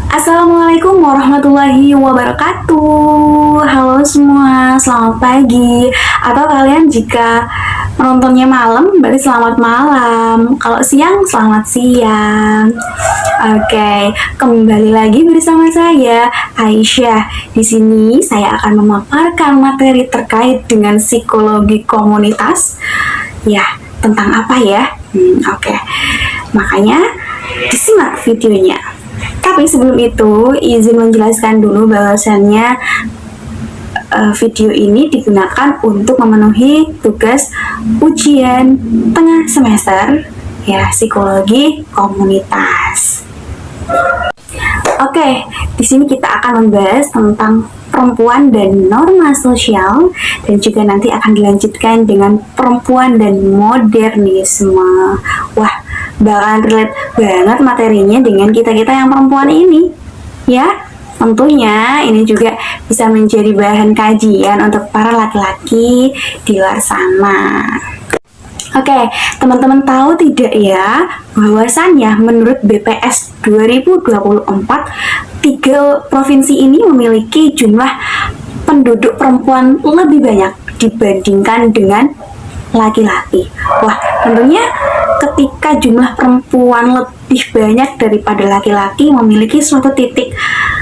Assalamualaikum warahmatullahi wabarakatuh. Halo semua, selamat pagi. Atau kalian jika menontonnya malam, berarti selamat malam. Kalau siang, selamat siang. Oke, kembali lagi bersama saya Aisyah. Di sini saya akan memaparkan materi terkait dengan psikologi komunitas. Ya, tentang apa ya? Oke. Makanya disimak videonya. Tapi sebelum itu, izin menjelaskan dulu bahwasannya video ini digunakan untuk memenuhi tugas ujian tengah semester ya psikologi komunitas. Oke, di sini kita akan membahas tentang perempuan dan norma sosial dan juga nanti akan dilanjutkan dengan perempuan dan modernisme. Wah, bakalan relate banget materinya dengan kita-kita yang perempuan ini. Ya, tentunya ini juga bisa menjadi bahan kajian untuk para laki-laki di luar sana. Oke, teman-teman tahu tidak ya bahwasannya menurut BPS 2024 tiga provinsi ini memiliki jumlah penduduk perempuan lebih banyak dibandingkan dengan laki-laki. Wah, tentunya ketika jumlah perempuan lebih banyak daripada laki-laki memiliki suatu titik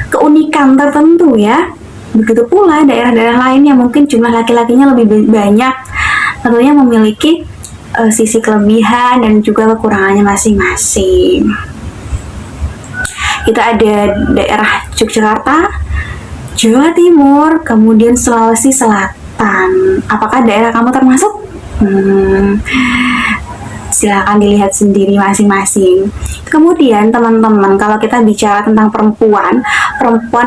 keunikan tertentu ya. Begitu pula daerah-daerah lain yang mungkin jumlah laki-lakinya lebih banyak tentunya memiliki sisi kelebihan dan juga kekurangannya masing-masing. Kita ada daerah Yogyakarta, Jawa Timur, kemudian Sulawesi Selatan. Apakah daerah kamu termasuk? Silakan dilihat sendiri masing-masing. Kemudian teman-teman, kalau kita bicara tentang perempuan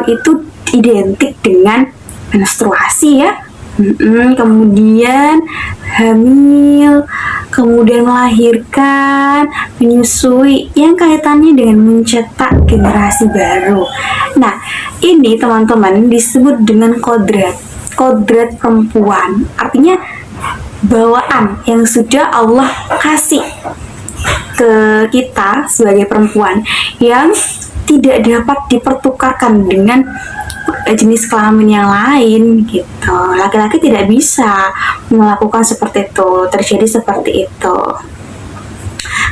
itu identik dengan menstruasi ya. Kemudian hamil, kemudian melahirkan, menyusui, yang kaitannya dengan mencetak generasi baru. Nah, ini teman-teman disebut dengan kodrat perempuan. Artinya bawaan yang sudah Allah kasih ke kita sebagai perempuan yang tidak dapat dipertukarkan dengan jenis kelamin yang lain gitu. Laki-laki tidak bisa melakukan seperti itu, terjadi seperti itu.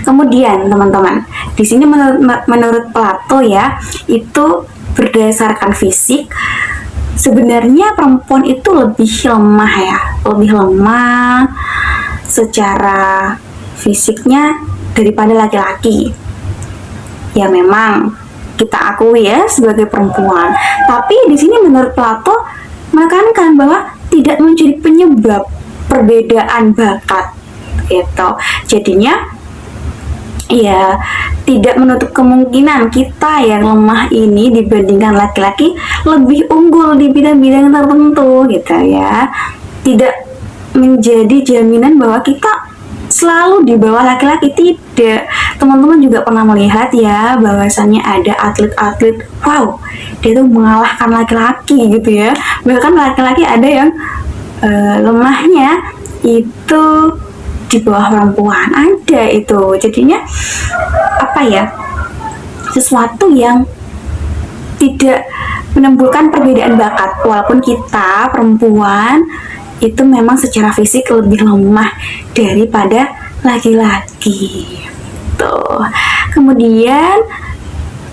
Kemudian teman-teman, di sini menurut Plato ya, itu berdasarkan fisik sebenarnya perempuan itu lebih lemah secara fisiknya daripada laki-laki. Ya memang kita akui ya sebagai perempuan. Tapi di sini menurut Plato menekankan bahwa tidak menjadi penyebab perbedaan bakat gitu. Jadinya ya tidak menutup kemungkinan kita yang lemah ini dibandingkan laki-laki lebih unggul di bidang-bidang tertentu gitu ya. Tidak menjadi jaminan bahwa kita selalu di bawah laki-laki, tidak. Teman-teman juga pernah melihat ya bahwasannya ada atlet-atlet, wow, dia tuh mengalahkan laki-laki gitu ya. Bahkan laki-laki ada yang lemahnya itu di bawah perempuan, ada itu. Jadinya apa ya, sesuatu yang tidak menimbulkan perbedaan bakat. Walaupun kita perempuan itu memang secara fisik lebih lemah daripada laki-laki. Tuh. Kemudian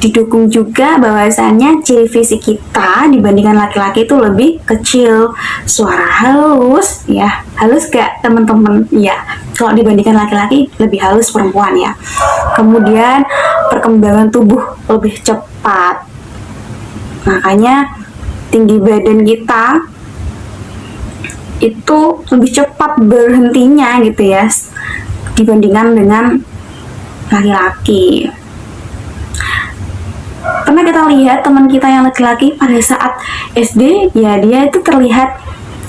didukung juga bahwasannya ciri fisik kita dibandingkan laki-laki itu lebih kecil, suara halus ya. Halus gak teman-teman? Ya, kalau dibandingkan laki-laki lebih halus perempuan ya. Kemudian perkembangan tubuh lebih cepat. Makanya tinggi badan kita itu lebih cepat berhentinya gitu ya dibandingkan dengan laki-laki. Pernah kita lihat teman kita yang laki-laki pada saat SD ya dia itu terlihat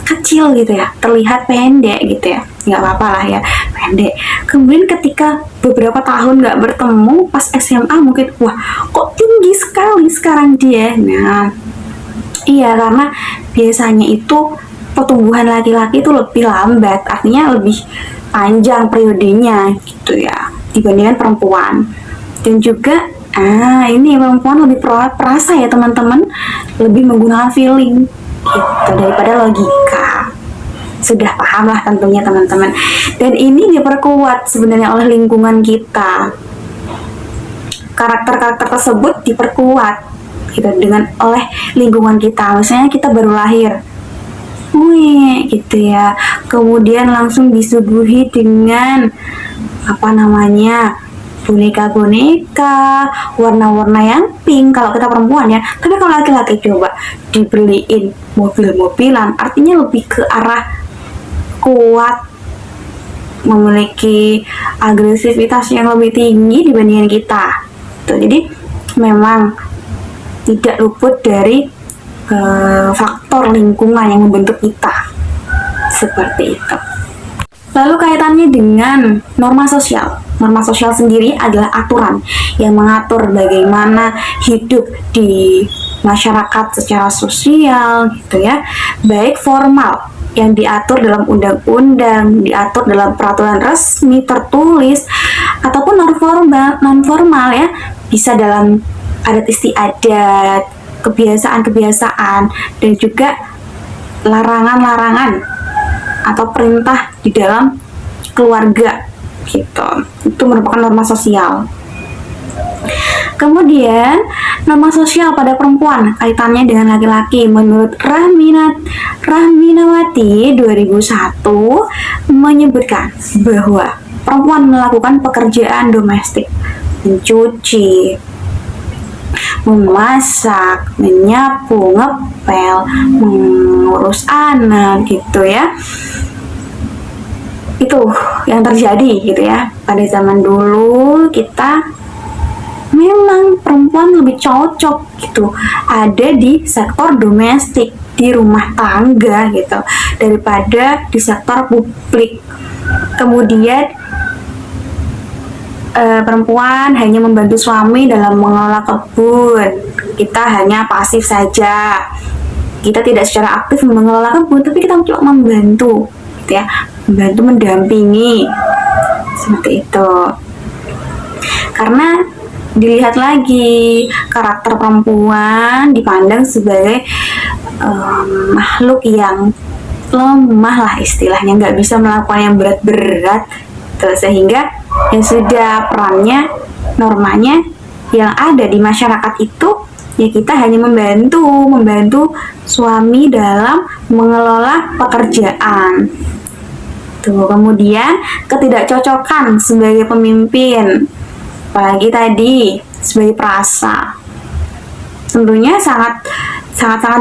kecil gitu ya, terlihat pendek gitu ya, nggak apa-apa lah ya pendek. Kemudian ketika beberapa tahun nggak bertemu pas SMA mungkin wah kok tinggi sekali sekarang dia. Nah iya, karena biasanya itu pertumbuhan laki-laki itu lebih lambat, artinya lebih panjang periodenya gitu ya dibandingkan perempuan. Dan juga Ini perempuan lebih perasa ya teman-teman, lebih menggunakan feeling gitu daripada logika. Sudah paham lah tentunya teman-teman. Dan ini diperkuat sebenarnya oleh lingkungan kita. Karakter-karakter tersebut diperkuat gitu dengan oleh lingkungan kita. Misalnya kita baru lahir, gitu ya. Kemudian langsung disuguhi dengan boneka-boneka warna-warna yang pink kalau kita perempuan ya. Tapi kalau laki-laki coba dibeliin mobil-mobilan, artinya lebih ke arah kuat, memiliki agresivitas yang lebih tinggi dibandingkan kita. Jadi memang tidak luput dari faktor lingkungan yang membentuk kita seperti itu. Lalu kaitannya dengan norma sosial. Norma sosial sendiri adalah aturan yang mengatur bagaimana hidup di masyarakat secara sosial gitu ya, baik formal yang diatur dalam undang-undang, diatur dalam peraturan resmi tertulis, ataupun non formal ya, bisa dalam adat istiadat, kebiasaan-kebiasaan, dan juga larangan-larangan atau perintah di dalam keluarga gitu. Itu merupakan norma sosial. Kemudian norma sosial pada perempuan kaitannya dengan laki-laki. Menurut Rahminawati 2001 menyebutkan bahwa perempuan melakukan pekerjaan domestik, mencuci, memasak, menyapu, ngepel, mengurus anak gitu ya. Itu yang terjadi gitu ya. Pada zaman dulu kita memang perempuan lebih cocok gitu ada di sektor domestik, di rumah tangga gitu, daripada di sektor publik. Kemudian perempuan hanya membantu suami dalam mengelola kebun, kita hanya pasif saja, kita tidak secara aktif mengelola kebun, tapi kita cuma membantu gitu ya, membantu mendampingi seperti itu. Karena dilihat lagi, karakter perempuan dipandang sebagai makhluk yang lemah lah istilahnya, nggak bisa melakukan yang berat-berat sehingga ya sudah perannya, normanya yang ada di masyarakat itu ya kita hanya membantu suami dalam mengelola pekerjaan. Kemudian ketidakcocokan sebagai pemimpin, apalagi tadi sebagai perasa, tentunya sangat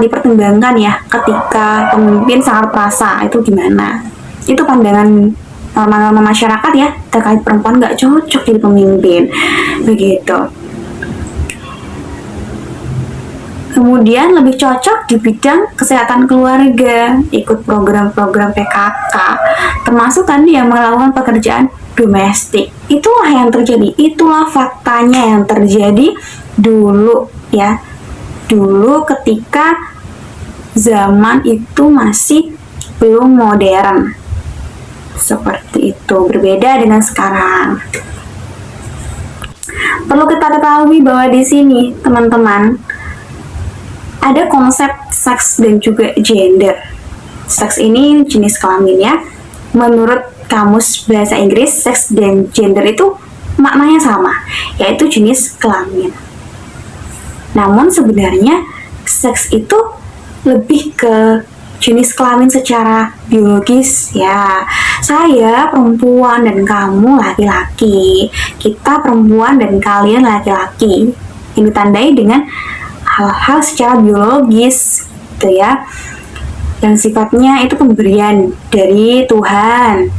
dipertimbangkan ya ketika pemimpin sangat perasa. Itu gimana? Itu pandangan norma-norma masyarakat ya terkait perempuan nggak cocok jadi pemimpin begitu. Kemudian lebih cocok di bidang kesehatan keluarga, ikut program-program PKK, termasuk tadi yang melakukan pekerjaan domestik. Itulah yang terjadi, itulah faktanya yang terjadi dulu ya. Dulu ketika zaman itu masih belum modern. Seperti itu, berbeda dengan sekarang. Perlu kita ketahui bahwa di sini, teman-teman, ada konsep seks dan juga gender. Seks ini jenis kelamin ya. Menurut Kamus Bahasa Inggris, seks dan gender itu maknanya sama, yaitu jenis kelamin. Namun sebenarnya seks itu lebih ke jenis kelamin secara biologis ya. Saya perempuan dan kamu laki-laki. Kita perempuan dan kalian laki-laki. Ini ditandai dengan hal-hal secara biologis gitu ya, yang sifatnya itu pemberian dari Tuhan,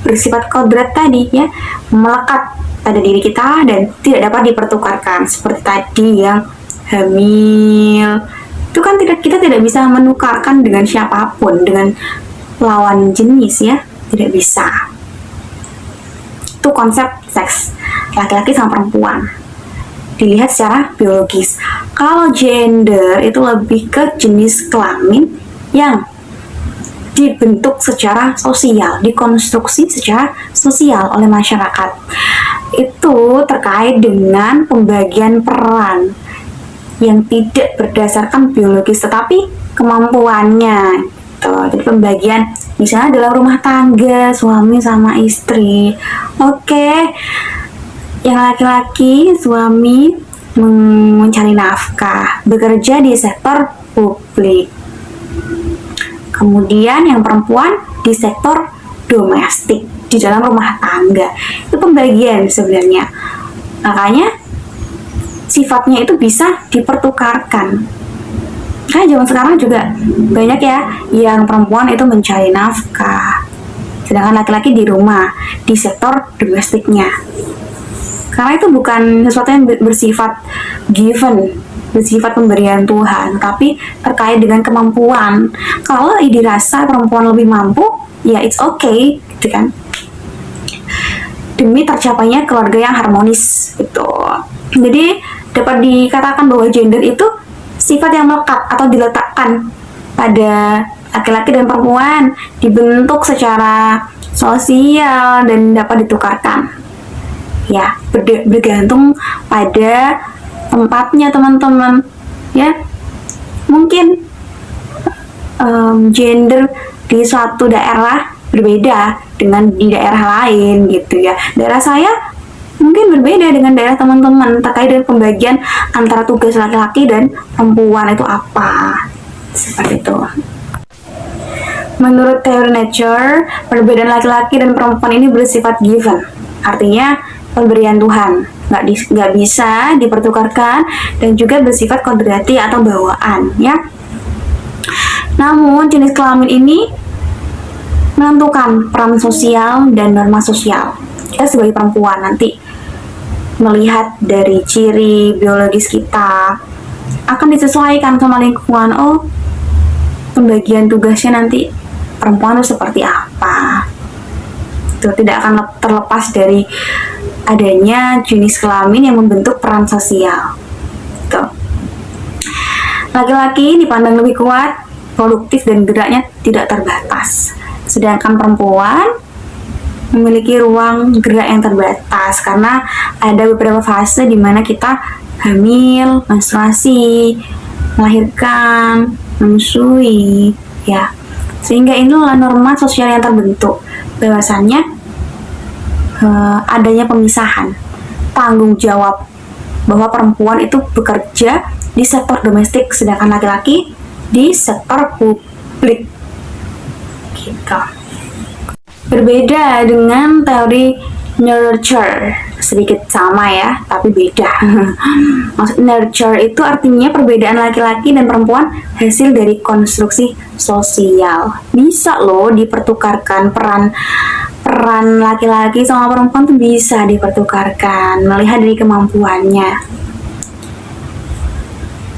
bersifat kodrat tadi ya, melekat pada diri kita dan tidak dapat dipertukarkan. Seperti tadi yang hamil, itu kan kita tidak bisa menukarkan dengan siapapun, dengan lawan jenis ya, tidak bisa. Itu konsep seks laki-laki sama perempuan, dilihat secara biologis. Kalau gender itu lebih ke jenis kelamin yang dibentuk secara sosial, dikonstruksi secara sosial oleh masyarakat. Itu terkait dengan pembagian peran yang tidak berdasarkan biologis tetapi kemampuannya. Jadi pembagian misalnya dalam rumah tangga suami sama istri. Oke, yang laki-laki suami mencari nafkah, bekerja di sektor publik. Kemudian yang perempuan di sektor domestik, di dalam rumah tangga. Itu pembagian sebenarnya. Makanya sifatnya itu bisa dipertukarkan. Karena zaman sekarang juga banyak ya yang perempuan itu mencari nafkah, sedangkan laki-laki di rumah, di sektor domestiknya. Karena itu bukan sesuatu yang bersifat given, bersifat pemberian Tuhan, tapi terkait dengan kemampuan. Kalau dirasa perempuan lebih mampu, ya it's okay, gitu kan. Demi tercapainya keluarga yang harmonis, gitu. Jadi dapat dikatakan bahwa gender itu sifat yang melekat atau diletakkan pada laki-laki dan perempuan, dibentuk secara sosial dan dapat ditukarkan. Ya, bergantung pada tempatnya teman-teman. Ya, mungkin gender di suatu daerah berbeda dengan di daerah lain gitu ya. Daerah saya mungkin berbeda dengan daerah teman-teman terkait dengan pembagian antara tugas laki-laki dan perempuan itu apa. Seperti itu. Menurut teori nature, perbedaan laki-laki dan perempuan ini bersifat given. Artinya pemberian Tuhan, nggak bisa dipertukarkan dan juga bersifat kodrati atau bawaan, ya. Namun jenis kelamin ini menentukan peran sosial dan norma sosial. Kita sebagai perempuan nanti melihat dari ciri biologis kita akan disesuaikan sama lingkungan. Oh, pembagian tugasnya nanti perempuan itu seperti apa. Itu tidak akan terlepas dari adanya jenis kelamin yang membentuk peran sosial. Tuh. Laki-laki dipandang lebih kuat, produktif dan geraknya tidak terbatas. Sedangkan perempuan memiliki ruang gerak yang terbatas karena ada beberapa fase di mana kita hamil, menstruasi, melahirkan, menyusui, ya. Sehingga inilah norma sosial yang terbentuk. Bahwasannya adanya pemisahan tanggung jawab bahwa perempuan itu bekerja di sektor domestik sedangkan laki-laki di sektor publik gitu. Berbeda dengan teori nurture, sedikit sama ya tapi beda. Maksud nurture itu artinya perbedaan laki-laki dan perempuan hasil dari konstruksi sosial. Bisa loh dipertukarkan peran laki-laki sama perempuan tuh bisa dipertukarkan melihat dari kemampuannya.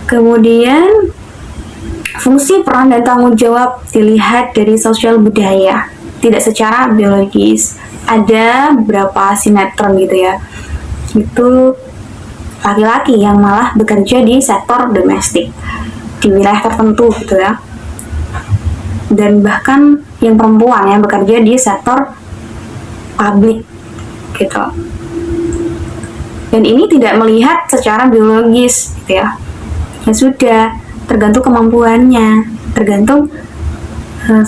Kemudian fungsi peran dan tanggung jawab dilihat dari sosial budaya, tidak secara biologis. Ada beberapa sinetron gitu ya, itu laki-laki yang malah bekerja di sektor domestik di wilayah tertentu gitu ya, dan bahkan yang perempuan yang bekerja di sektor publik gitu. Dan ini tidak melihat secara biologis gitu ya. Ya sudah, tergantung kemampuannya, tergantung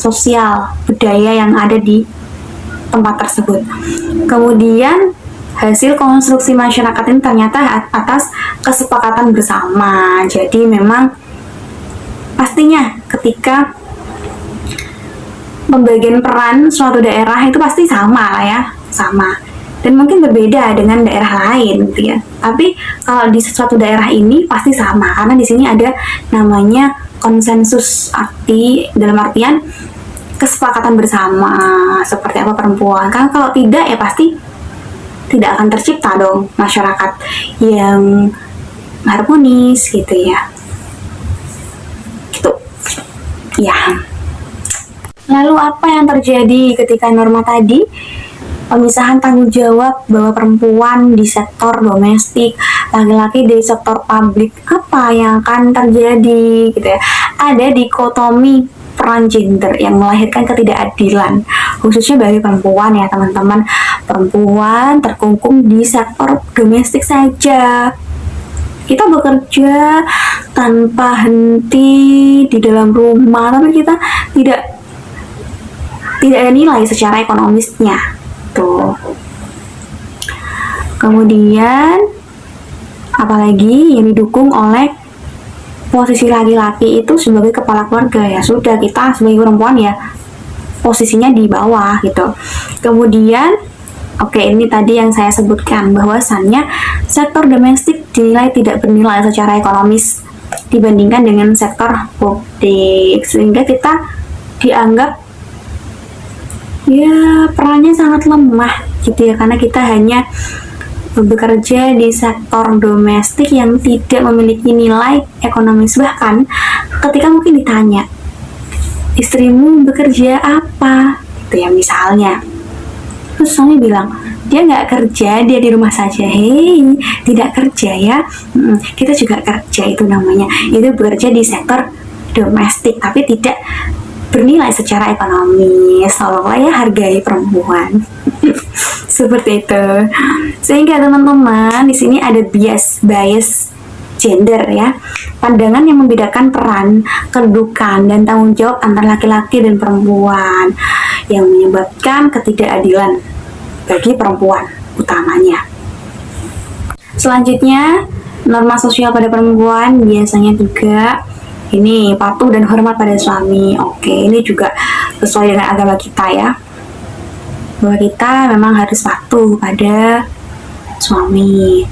sosial budaya yang ada di tempat tersebut. Kemudian hasil konstruksi masyarakat ini ternyata atas kesepakatan bersama. Jadi memang pastinya ketika pembagian peran suatu daerah itu pasti sama lah ya, sama. Dan mungkin berbeda dengan daerah lain gitu ya. Tapi kalau di suatu daerah ini pasti sama karena di sini ada namanya konsensus, dalam artian kesepakatan bersama seperti apa perempuan. Kan kalau tidak ya pasti tidak akan tercipta dong masyarakat yang harmonis gitu ya. Gitu. Ya. Lalu apa yang terjadi ketika norma tadi pemisahan tanggung jawab bahwa perempuan di sektor domestik, laki-laki di sektor publik, apa yang akan terjadi gitu ya? Ada dikotomi peran gender yang melahirkan ketidakadilan, khususnya bagi perempuan ya teman-teman. Perempuan terkungkung di sektor domestik saja. Kita bekerja tanpa henti di dalam rumah, tapi kita tidak ada nilai secara ekonomisnya. Tuh. Kemudian apalagi yang didukung oleh posisi laki-laki itu sebagai kepala keluarga, ya sudah, kita sebagai perempuan ya posisinya di bawah gitu. Kemudian ini tadi yang saya sebutkan, bahwasannya sektor domestik dinilai tidak bernilai secara ekonomis dibandingkan dengan sektor publik, sehingga kita dianggap ya perannya sangat lemah gitu ya, karena kita hanya bekerja di sektor domestik yang tidak memiliki nilai ekonomis. Bahkan ketika mungkin ditanya, istrimu bekerja apa? Itu ya misalnya, terus suami bilang, dia nggak kerja, dia di rumah saja. Hei, tidak kerja ya. Kita juga kerja, itu namanya. Itu bekerja di sektor domestik, tapi tidak bernilai secara ekonomis. Tolonglah ya hargai perempuan. Seperti itu. Sehingga teman-teman, di sini ada bias gender ya. Pandangan yang membedakan peran, kedudukan, dan tanggung jawab antara laki-laki dan perempuan yang menyebabkan ketidakadilan bagi perempuan utamanya. Selanjutnya, norma sosial pada perempuan biasanya juga ini patuh dan hormat pada suami. Ini juga sesuai dengan agama kita ya, bahwa kita memang harus patuh pada suami.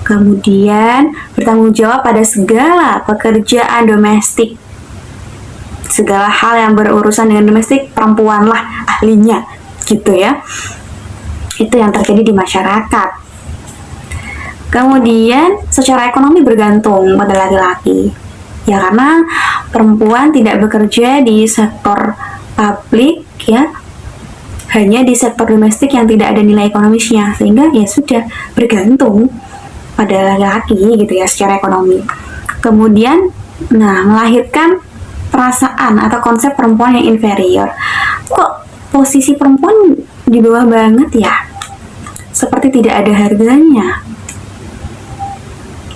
Kemudian bertanggung jawab pada segala pekerjaan domestik. Segala hal yang berurusan dengan domestik, perempuanlah ahlinya gitu ya. Itu yang terjadi di masyarakat. Kemudian secara ekonomi bergantung pada laki-laki. Ya karena perempuan tidak bekerja di sektor publik ya, hanya di sektor domestik yang tidak ada nilai ekonomisnya, sehingga ya sudah bergantung pada laki-laki gitu ya secara ekonomi. Kemudian melahirkan perasaan atau konsep perempuan yang inferior. Kok posisi perempuan di bawah banget ya? Seperti tidak ada harganya.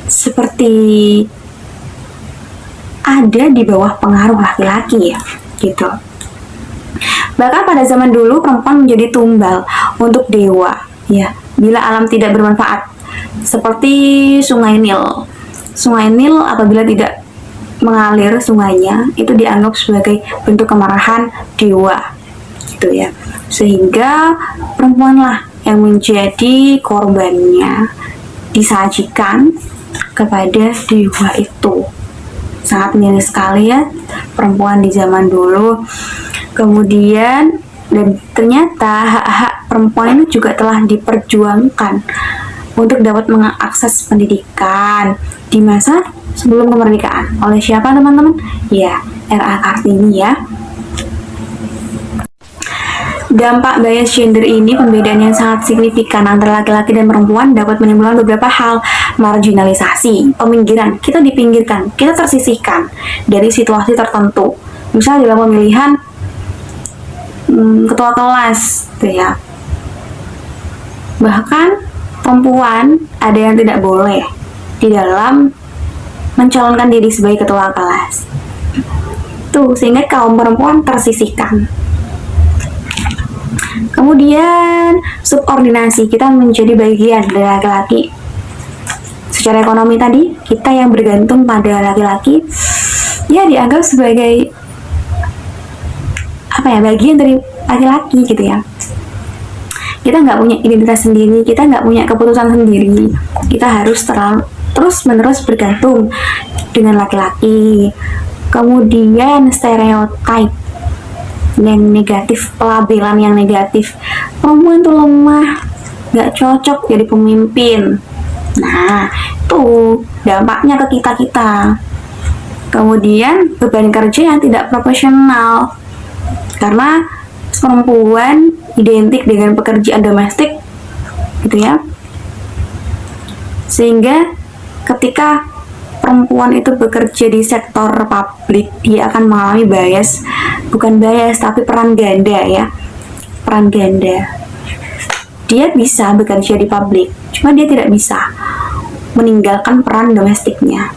Seperti ada di bawah pengaruh laki-laki ya, gitu. Bahkan pada zaman dulu perempuan menjadi tumbal untuk dewa ya, bila alam tidak bermanfaat. Seperti Sungai Nil. Sungai Nil apabila tidak mengalir sungainya, itu dianggap sebagai bentuk kemarahan dewa gitu ya. Sehingga perempuanlah yang menjadi korbannya, disajikan kepada dewa itu. Sangat miris sekali ya perempuan di zaman dulu. Kemudian dan ternyata hak-hak perempuan ini juga telah diperjuangkan untuk dapat mengakses pendidikan di masa sebelum kemerdekaan. Oleh siapa teman-teman? Ya, R.A. Kartini ya. Dampak bias gender ini, pembedaan yang sangat signifikan antara laki-laki dan perempuan, dapat menimbulkan beberapa hal. Marginalisasi, peminggiran, kita dipinggirkan, kita tersisihkan dari situasi tertentu. Misalnya dalam pemilihan ketua kelas gitu ya. Bahkan perempuan ada yang tidak boleh di dalam mencalonkan diri sebagai ketua kelas. Tuh, sehingga kaum perempuan tersisihkan. Kemudian subordinasi, kita menjadi bagian dari laki-laki. Secara ekonomi tadi, kita yang bergantung pada laki-laki ya dianggap sebagai bagian dari laki-laki gitu ya. Kita nggak punya identitas sendiri, kita nggak punya keputusan sendiri. Kita harus terus-menerus bergantung dengan laki-laki. Kemudian stereotip yang negatif, pelabelan yang negatif. Perempuan tuh lemah, nggak cocok jadi pemimpin. Nah, itu dampaknya ke kita-kita. Kemudian beban kerja yang tidak profesional, karena perempuan identik dengan pekerjaan domestik gitu ya. Sehingga ketika perempuan itu bekerja di sektor publik, dia akan mengalami bias, bukan bias tapi peran ganda ya, peran ganda. Dia bisa bekerja di publik, cuma dia tidak bisa meninggalkan peran domestiknya.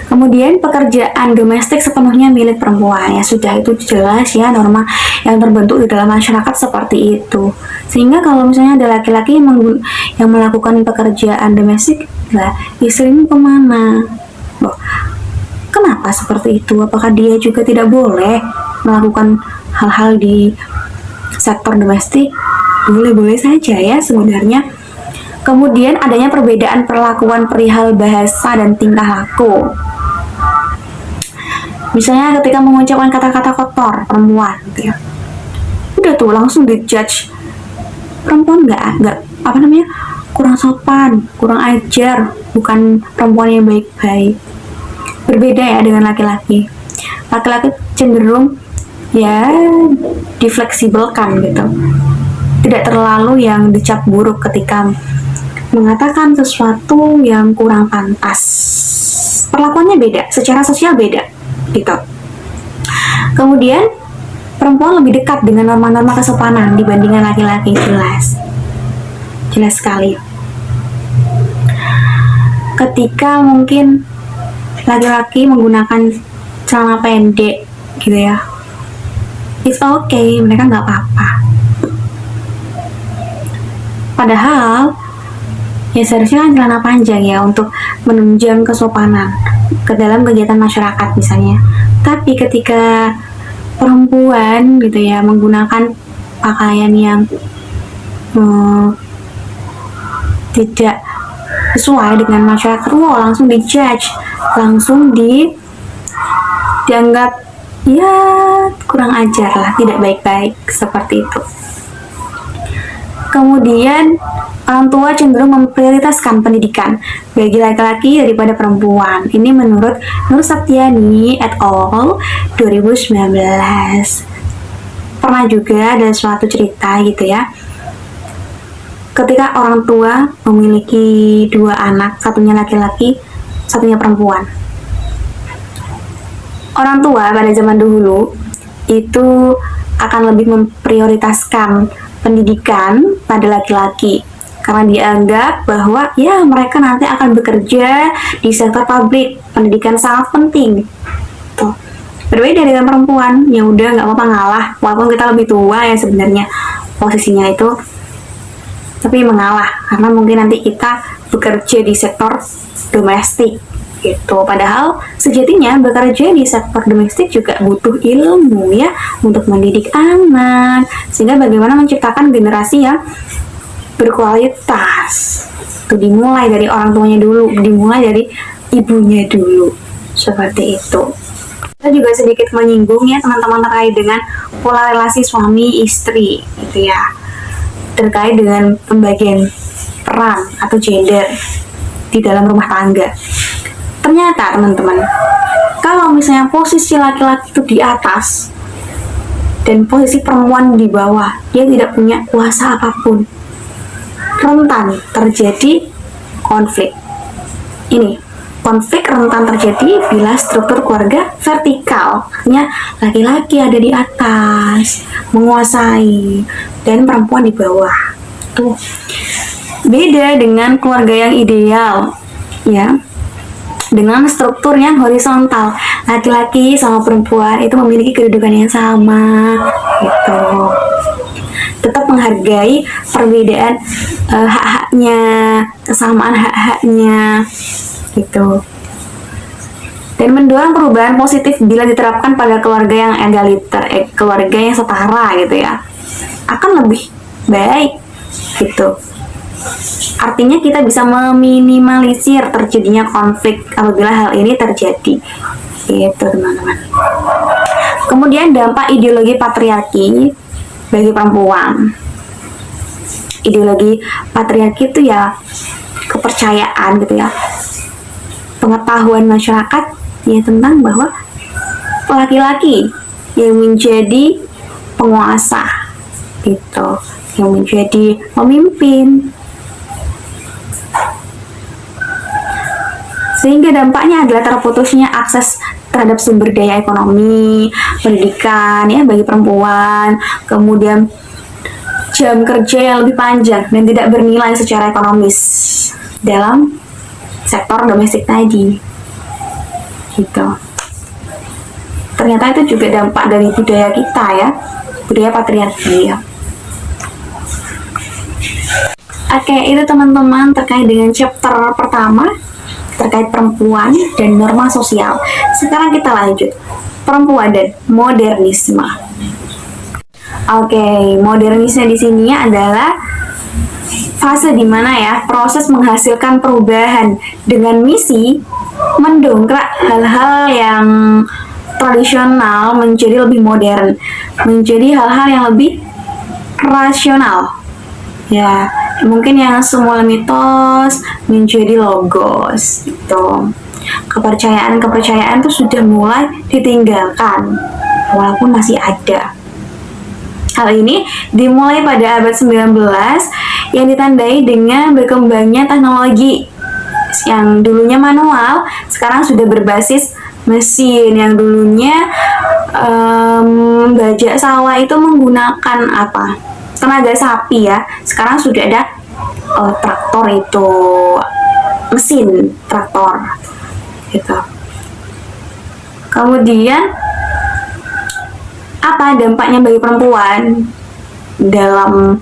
Kemudian pekerjaan domestik sepenuhnya milik perempuan, ya sudah itu jelas ya, norma yang terbentuk di dalam masyarakat seperti itu. Sehingga kalau misalnya ada laki-laki yang melakukan pekerjaan domestik, lah istrinya kemana? Loh, kenapa seperti itu? Apakah dia juga tidak boleh melakukan hal-hal di sektor domestik? Boleh-boleh saja ya sebenarnya. Kemudian adanya perbedaan perlakuan perihal bahasa dan tingkah laku. Misalnya ketika mengucapkan kata-kata kotor perempuan gitu ya, udah tuh langsung dijudge perempuan nggak apa namanya, kurang sopan, kurang ajar, bukan perempuan yang baik-baik. Berbeda ya dengan laki-laki. Laki-laki cenderung ya difleksibelkan gitu, tidak terlalu yang dicap buruk ketika mengatakan sesuatu yang kurang pantas. Perlakuannya beda, secara sosial beda gitu. Kemudian perempuan lebih dekat dengan norma-norma kesopanan dibandingkan laki-laki, jelas sekali. Ketika mungkin laki-laki menggunakan celana pendek gitu ya, it's okay, mereka nggak apa-apa. Padahal ya seharusnya kan celana panjang ya untuk menunjang kesopanan ke dalam kegiatan masyarakat misalnya. Tapi ketika perempuan gitu ya menggunakan pakaian yang tidak sesuai dengan masyarakat, langsung dijudge, langsung dianggap ya kurang ajar lah, tidak baik-baik seperti itu. Kemudian orang tua cenderung memprioritaskan pendidikan bagi laki-laki daripada perempuan. Ini menurut Nur Saptiani et al. 2019. Pernah juga ada suatu cerita gitu ya. Ketika orang tua memiliki dua anak, satunya laki-laki, satunya perempuan. Orang tua pada zaman dahulu itu akan lebih memprioritaskan pendidikan pada laki-laki karena dianggap bahwa ya mereka nanti akan bekerja di sektor publik, pendidikan sangat penting. Tuh. Berbeda dengan perempuan, ya udah nggak apa-apa ngalah, walaupun kita lebih tua ya sebenarnya posisinya itu, tapi mengalah karena mungkin nanti kita bekerja di sektor domestik gitu. Padahal sejatinya bekerja di sektor domestik juga butuh ilmu ya untuk mendidik anak, sehingga bagaimana menciptakan generasi yang berkualitas. Itu dimulai dari orang tuanya dulu, dimulai dari ibunya dulu, seperti itu. Kita juga sedikit menyinggung ya teman-teman terkait dengan pola relasi suami istri gitu ya, terkait dengan pembagian peran atau gender di dalam rumah tangga. Ternyata teman-teman, kalau misalnya posisi laki-laki itu di atas dan posisi perempuan di bawah, dia tidak punya kuasa apapun, rentan terjadi konflik. Ini konflik rentan terjadi bila struktur keluarga vertikal, artinya laki-laki ada di atas menguasai dan perempuan di bawah. Tuh beda dengan keluarga yang ideal ya, dengan struktur yang horizontal, laki-laki sama perempuan itu memiliki kedudukan yang sama gitu, tetap menghargai perbedaan hak-haknya, kesamaan hak-haknya gitu, dan mendorong perubahan positif bila diterapkan pada keluarga yang egaliter, keluarga yang setara gitu ya, akan lebih baik gitu. Artinya kita bisa meminimalisir terjadinya konflik apabila hal ini terjadi gitu teman-teman. Kemudian dampak ideologi patriarki bagi perempuan. Ideologi patriarki itu ya kepercayaan gitu ya, pengetahuan masyarakat ya tentang bahwa laki-laki yang menjadi penguasa gitu, yang menjadi pemimpin. sehingga dampaknya adalah terputusnya akses terhadap sumber daya ekonomi, pendidikan ya bagi perempuan, kemudian jam kerja yang lebih panjang dan tidak bernilai secara ekonomis dalam sektor domestik tadi. Gitu. Ternyata itu juga dampak dari budaya kita ya, budaya patriarki ya. Oke, itu teman-teman terkait dengan chapter pertama terkait perempuan dan norma sosial. Sekarang kita lanjut, perempuan dan modernisme. Oke, modernisme di sini adalah fase dimana ya proses menghasilkan perubahan dengan misi mendongkrak hal-hal yang tradisional menjadi lebih modern, menjadi hal-hal yang lebih rasional. Ya, mungkin yang semula mitos menjadi logos gitu. Kepercayaan-kepercayaan itu sudah mulai ditinggalkan walaupun masih ada. Hal ini dimulai pada abad 19 yang ditandai dengan berkembangnya teknologi yang dulunya manual, sekarang sudah berbasis mesin. Yang dulunya bajak sawah itu menggunakan apa? Tenaga sapi ya, sekarang sudah ada traktor, itu mesin traktor gitu. Kemudian apa dampaknya bagi perempuan dalam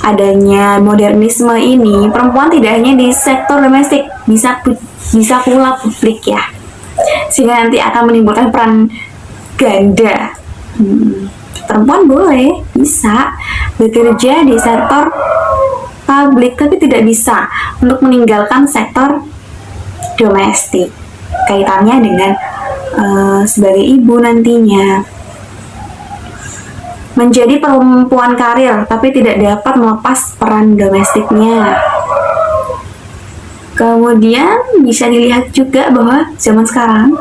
adanya modernisme ini? Perempuan tidak hanya di sektor domestik, bisa pula publik ya, sehingga nanti akan menimbulkan peran ganda. Perempuan bisa bekerja di sektor publik, tapi tidak bisa untuk meninggalkan sektor domestik. Kaitannya dengan sebagai ibu nantinya. Menjadi perempuan karir, tapi tidak dapat melepas peran domestiknya. Kemudian bisa dilihat juga bahwa zaman sekarang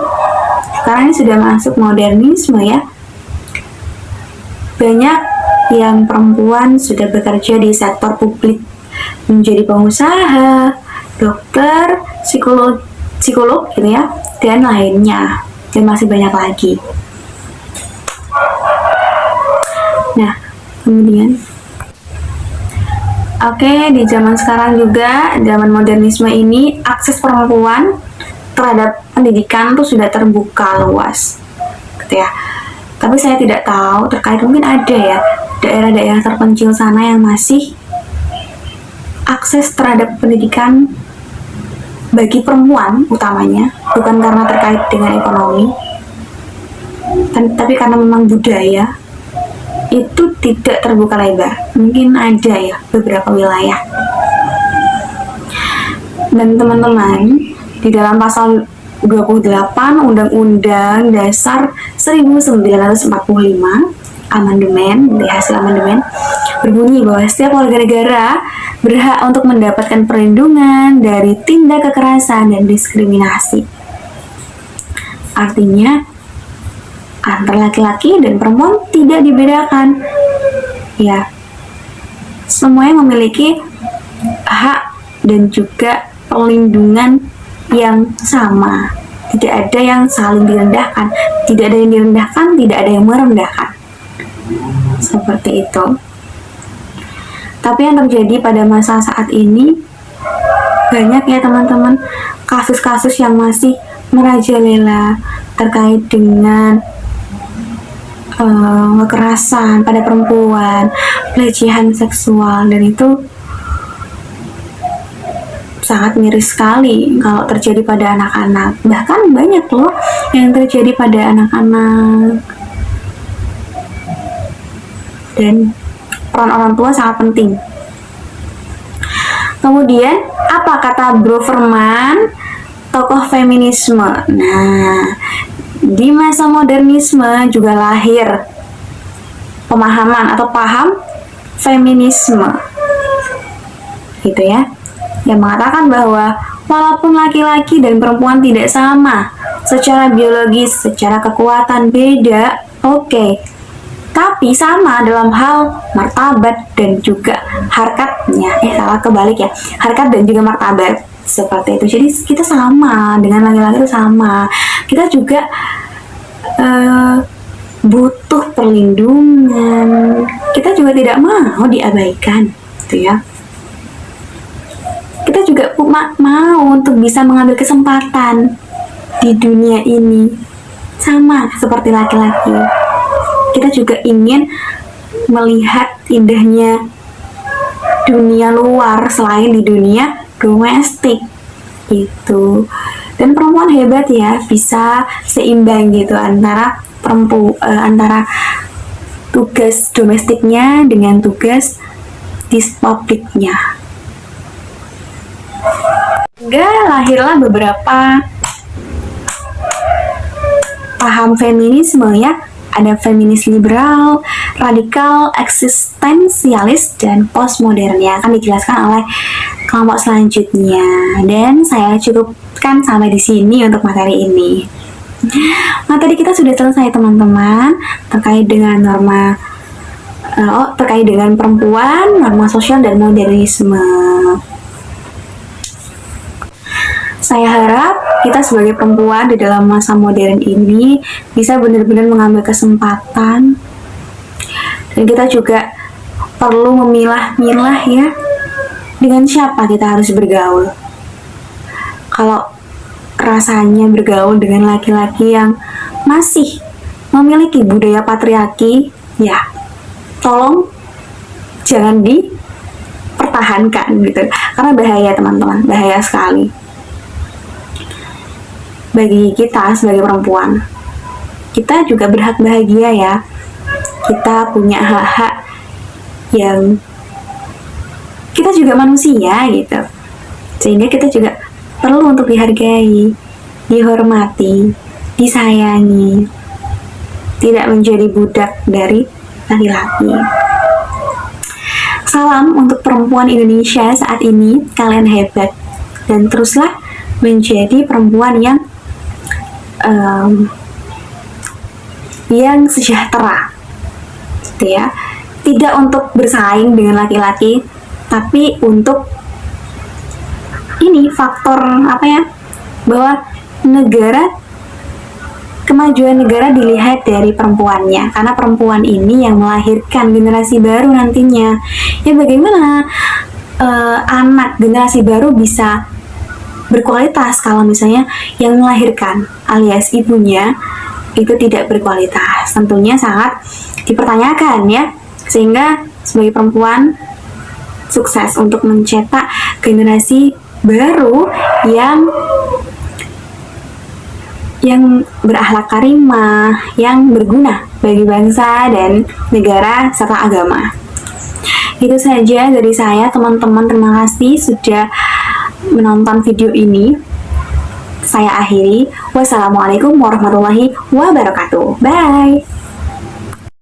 ini sudah masuk modernisme ya. Banyak yang perempuan sudah bekerja di sektor publik, menjadi pengusaha, dokter, psikolog gitu ya, dan lainnya, dan masih banyak lagi. Nah, kemudian di zaman sekarang juga, zaman modernisme ini, akses perempuan terhadap pendidikan tuh sudah terbuka luas gitu ya. Tapi saya tidak tahu terkait, mungkin ada ya daerah-daerah terpencil sana yang masih akses terhadap pendidikan bagi perempuan utamanya, bukan karena terkait dengan ekonomi, tapi karena memang budaya itu tidak terbuka lebar. Mungkin ada ya beberapa wilayah. Dan teman-teman, di dalam pasal 28 Undang-Undang Dasar 1945 amandemen, dari hasil amandemen, berbunyi bahwa setiap warga negara berhak untuk mendapatkan perlindungan dari tindak kekerasan dan diskriminasi. Artinya antara laki-laki dan perempuan tidak dibedakan. Ya, semuanya memiliki hak dan juga perlindungan yang sama. Tidak ada yang saling direndahkan, tidak ada yang direndahkan, tidak ada yang merendahkan. Seperti itu. Tapi yang terjadi pada masa saat ini banyak ya teman-teman, kasus-kasus yang masih merajalela terkait dengan kekerasan pada perempuan, pelecehan seksual, dan itu sangat miris sekali kalau terjadi pada anak-anak. Bahkan banyak loh yang terjadi pada anak-anak. Dan peran orang tua sangat penting. Kemudian, apa kata Broverman, tokoh feminisme? Nah, di masa modernisme juga lahir pemahaman atau paham feminisme. Gitu ya. Yang mengatakan bahwa walaupun laki-laki dan perempuan tidak sama secara biologis, secara kekuatan beda, tapi sama dalam hal martabat dan juga harkatnya. Salah kebalik ya, harkat dan juga martabat. seperti itu. Jadi kita sama dengan laki-laki itu sama. Kita juga butuh perlindungan. Kita juga tidak mau diabaikan, gitu ya. Kita juga mau untuk bisa mengambil kesempatan di dunia ini, sama seperti laki-laki. Kita juga ingin melihat indahnya dunia luar selain di dunia domestik itu. Dan perempuan hebat ya, bisa seimbang gitu antara antara tugas domestiknya dengan tugas di publiknya. Hingga lahirlah beberapa paham feminisme ya. Ada feminis liberal, radikal, eksistensialis, dan postmodern ya. Akan dijelaskan oleh kelompok selanjutnya. Dan saya cukupkan sampai di sini untuk materi ini. Materi kita sudah selesai teman-teman, terkait dengan terkait dengan perempuan, norma sosial, dan modernisme. Saya harap kita sebagai perempuan di dalam masa modern ini bisa benar-benar mengambil kesempatan, dan kita juga perlu memilah-milah ya, dengan siapa kita harus bergaul. Kalau rasanya bergaul dengan laki-laki yang masih memiliki budaya patriarki, ya tolong jangan dipertahankan gitu, karena bahaya teman-teman, bahaya sekali bagi kita sebagai perempuan. Kita juga berhak bahagia ya, kita punya hak-hak yang kita juga manusia gitu, sehingga kita juga perlu untuk dihargai, dihormati, disayangi, tidak menjadi budak dari laki-laki. Salam untuk perempuan Indonesia saat ini, kalian hebat, dan teruslah menjadi perempuan yang sejahtera, gitu ya. Tidak untuk bersaing dengan laki-laki, tapi untuk ini faktor bahwa kemajuan negara dilihat dari perempuannya, karena perempuan ini yang melahirkan generasi baru nantinya. Ya bagaimana anak generasi baru bisa berkualitas kalau misalnya yang melahirkan alias ibunya itu tidak berkualitas? Tentunya sangat dipertanyakan ya, sehingga sebagai perempuan sukses untuk mencetak generasi baru yang berakhlak karimah, yang berguna bagi bangsa dan negara serta agama. Itu saja dari saya teman-teman, terima kasih sudah menonton video ini. Saya akhiri. Wassalamualaikum warahmatullahi wabarakatuh. Bye.